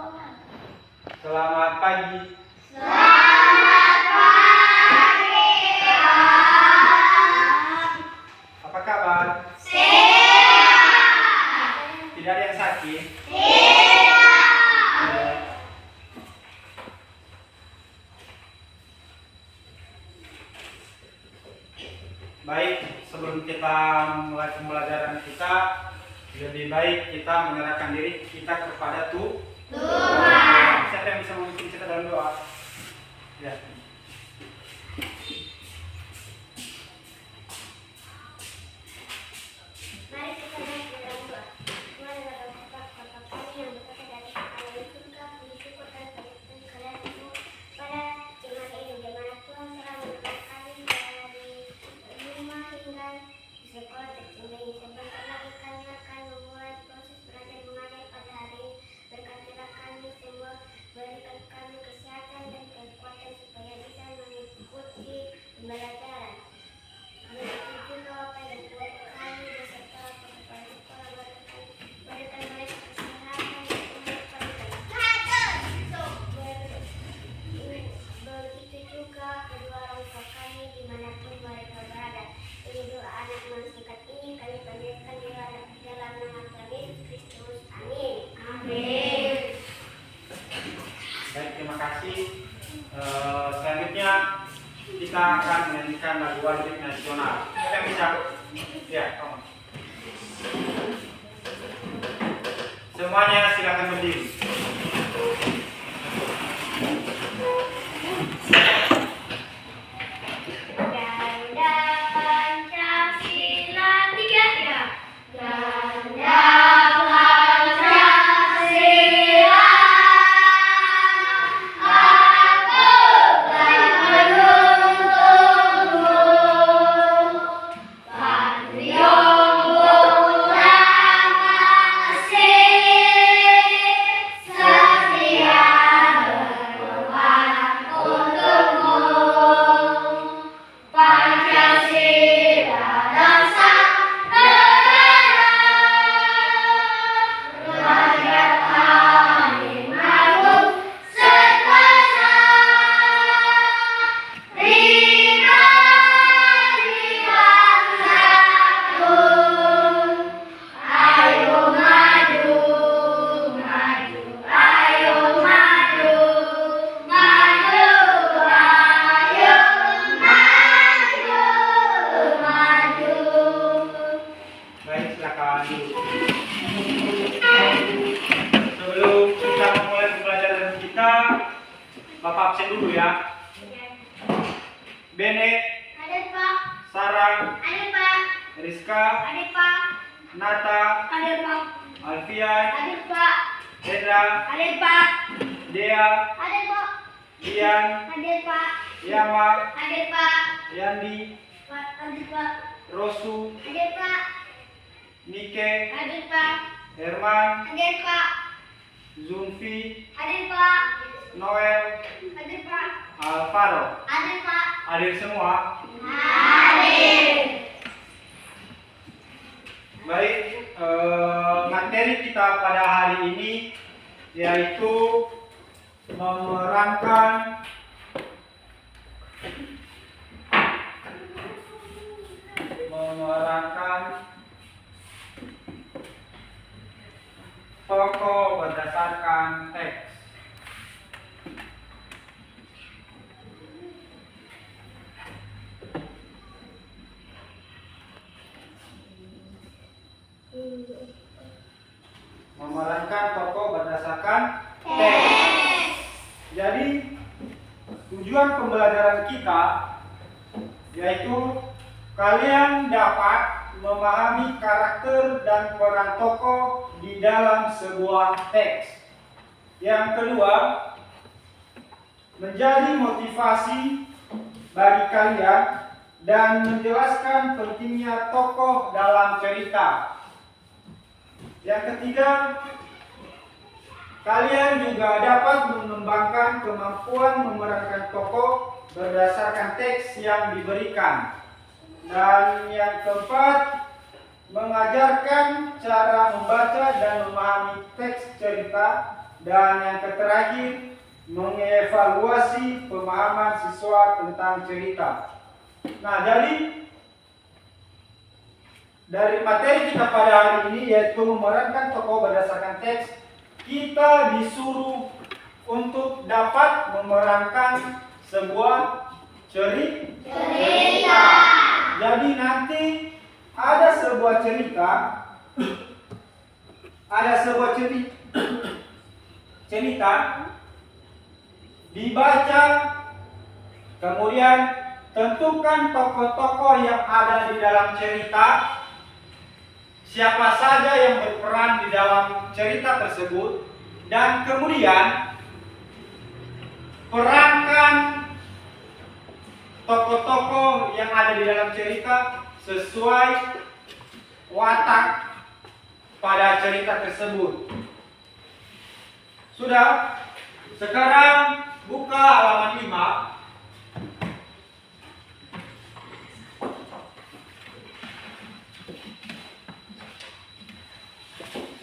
Selamat pagi. Selamat pagi, Pak. Apa kabar? Sehat. Tidak ada yang sakit? Tidak. Baik, sebelum kita mulai pembelajaran kita, lebih baik kita menyerahkan diri kita kepada Tuhan. Siapa yang bisa memimpin kita dalam doa? Ya. Mari kita dalam doa. Tuhan adalah Bapa kami yang berkata dari segala yang surga, puji syukur dan penghormatan kalian itu pada zaman ini, di mana Tuhan telah menolong kami dari rumah hingga di sekolah tercinta ini. Sebentar lagi kami akan memulai proses belajar mengajar pada hari ini. Berkatilah kami semua, berikan kami kesehatan dan kekuatan supaya bisa mengikuti pembelajaran. Begitu juga Bapak dan Ibu kami beserta kepala sekolah, berikan mereka kesehatan dan begitu juga kedua orang tua kami dimanapun mereka berada. Ini doa anak singkat ini kami panjatkan di dalam nama Tuhan Yesus Kristus. Amin. Amin. Baik, terima kasih. Selanjutnya kita akan menyanyikan lagu wajib nasional. Siapa yang bisa? Ya, kamu. Semuanya silakan berdiri. Ganda Pancasila tiga ya. Ganda Pancasila, aku menunggu. Patriot proklamasi, setia berkorban untukmu. Pancasila dasar negara, rakyat kami makmur sekuasa. Rina di bangsaku, ayo maju, maju, ayo maju, maju, ayo maju, maju. Baik, silakan. Sebelum kita memulai pembelajaran kita, Bapak absen dulu ya. Bene, Ada Pak, Sarang, ada Pak, Rizka, ada Pak, Nata, ada Pak, Alfian, ada Pak, Hendra, ada Pak, Dea, ada Pak, Ian, ada Pak, Yama, ada Pak, Yandi, ada Pak, Rosu, ada Pak, Nike, ada Pak, Herman, ada Pak, Zulfi, ada Pak, Noel, ada Pak, Alvaro. ada Pak, Hadir semua. hadir. Baik, materi kita pada hari ini yaitu memerankan tokoh berdasarkan teks. Memerankan tokoh berdasarkan teks. Jadi tujuan pembelajaran kita yaitu kalian dapat memahami karakter dan peran tokoh di dalam sebuah teks. Yang kedua, menjadi motivasi bagi kalian dan menjelaskan pentingnya tokoh dalam cerita. Yang ketiga, kalian juga dapat mengembangkan kemampuan memerankan tokoh berdasarkan teks yang diberikan. Dan yang keempat, mengajarkan cara membaca dan memahami teks cerita Dan yang terakhir, mengevaluasi pemahaman siswa tentang cerita. Nah, jadi dari materi kita pada hari ini yaitu memerankan tokoh berdasarkan teks, kita disuruh untuk dapat memerankan sebuah cerita. Jadi nanti ada sebuah cerita dibaca, kemudian tentukan tokoh-tokoh yang ada di dalam cerita, siapa saja yang berperan di dalam cerita tersebut, dan kemudian perankan tokoh-tokoh yang ada di dalam cerita sesuai watak pada cerita tersebut. Sudah? Sekarang buka halaman 5.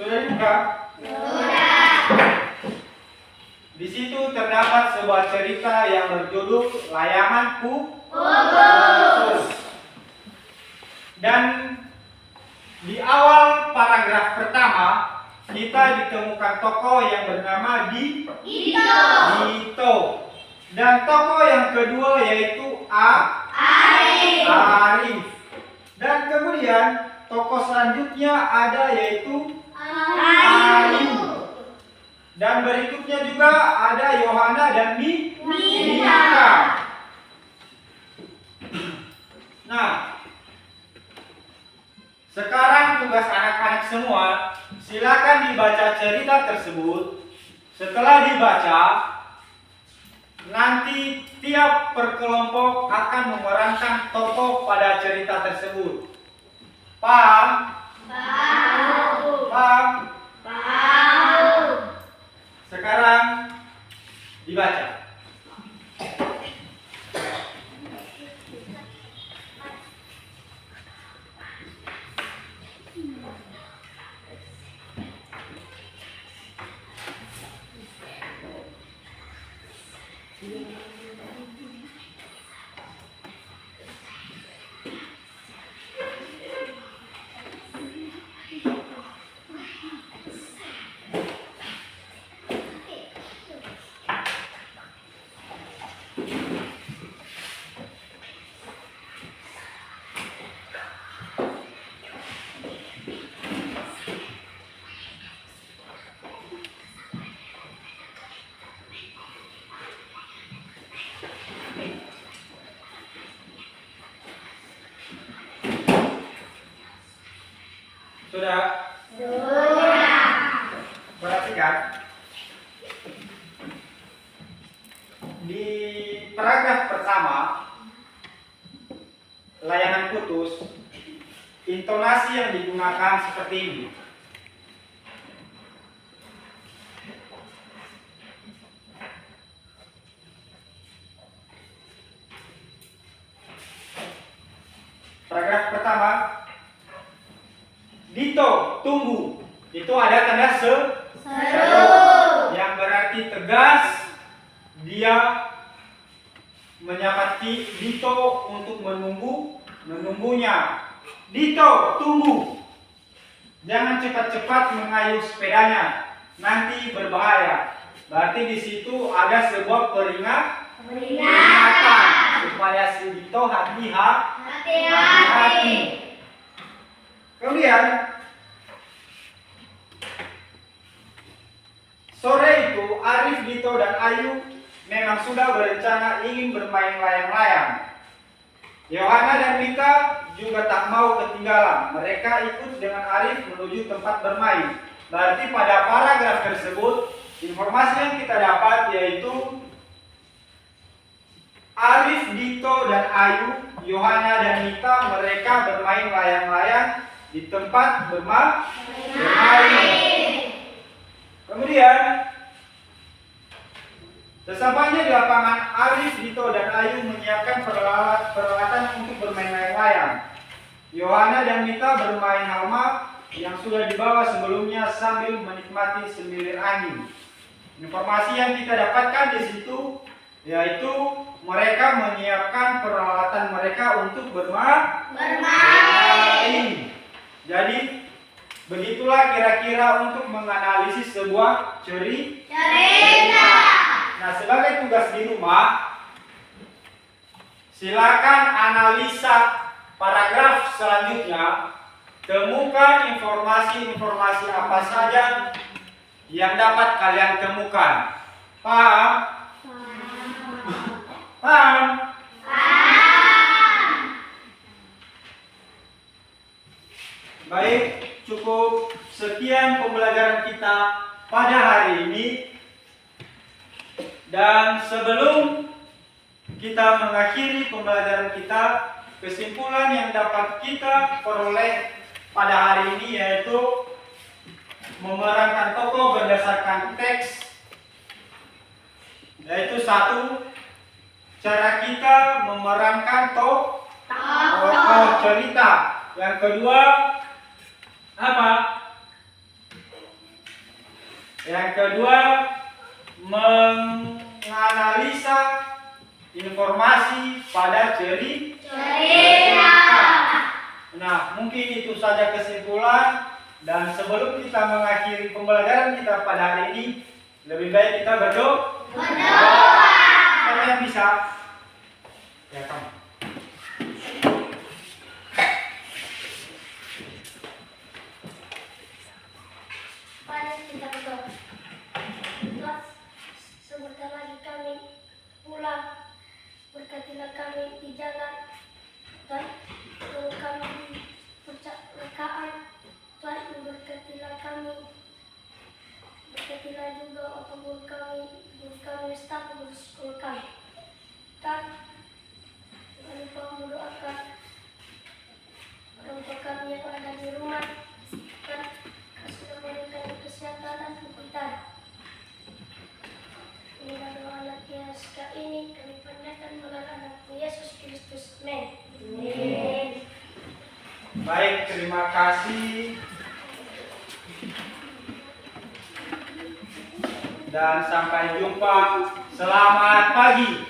Sudah dibuka? Di situ terdapat sebuah cerita yang berjudul Layangan Putus. Dan di awal paragraf pertama kita ditemukan tokoh yang bernama Dito. Dan tokoh yang kedua yaitu Arif. Dan kemudian tokoh selanjutnya ada yaitu Ayu. Dan berikutnya juga ada Yohana dan Mika. Nah, sekarang tugas anak-anak semua, silakan dibaca cerita tersebut. Setelah dibaca, nanti tiap perkelompok akan memerankan tokoh pada cerita tersebut. Paham? Paham? Sekarang dibaca. Sudah? Perhatikan. Di paragraf pertama, layangan putus, intonasi yang digunakan seperti ini. Paragraf pertama, Dito, tunggu. Itu ada tanda seru. Yang berarti tegas. Dia menyapati Dito untuk menunggunya. Dito, tunggu. Jangan cepat-cepat mengayuh sepedanya. Nanti berbahaya. Berarti di situ ada sebuah peringatan supaya si Dito hati-hati. Kemudian sore itu Arif, Dito, dan Ayu memang sudah berencana ingin bermain layang-layang. Yohana dan Mika juga tak mau ketinggalan. Mereka ikut dengan Arif menuju tempat bermain. Berarti pada paragraf tersebut informasi yang kita dapat yaitu Arif, Dito, dan Ayu, Yohana dan Mika mereka bermain layang-layang di tempat bermain. Kemudian sesampainya di lapangan, Arif, Dito, dan Ayu menyiapkan peralatan untuk bermain layang-layang. Yohana dan Mika bermain halma yang sudah dibawa sebelumnya sambil menikmati semilir angin. Informasi yang kita dapatkan di situ yaitu mereka menyiapkan peralatan mereka untuk bermain. Jadi begitulah kira-kira untuk menganalisis sebuah cerita. Nah, sebagai tugas di rumah, silakan analisa paragraf selanjutnya. Temukan informasi-informasi apa saja yang dapat kalian temukan. Paham? Paham? Baik, cukup sekian pembelajaran kita pada hari ini. Dan sebelum kita mengakhiri pembelajaran kita, kesimpulan yang dapat kita peroleh pada hari ini yaitu memerankan tokoh berdasarkan teks. Yaitu satu, cara kita memerankan tokoh cerita. Yang kedua, apa? Yang kedua, menganalisa informasi pada cerita. Nah, mungkin itu saja kesimpulan. Dan sebelum kita mengakhiri pembelajaran kita pada hari ini, lebih baik kita berdoa. Siapa yang bisa? Ya, kamu. Mari kita berdoa. Tuhan, sebentar lagi kami pulang. Berkatilah kami di jalan. Tuhan, tolong kami di percakapan. Tuhan, berkatilah kami. Berkatilah juga guru kami staf guru sekolah kami. Tuhan, jangan lupa mendoakan orang tua kami yang ada di rumah. Tuhan, kasih mereka kesehatan dan kebutuhan. Inilah doa anak yang sekarang ini kami panjatkan melalui anakmu Yesus Kristus. Amin. Baik, terima kasih. Dan sampai jumpa. Selamat pagi.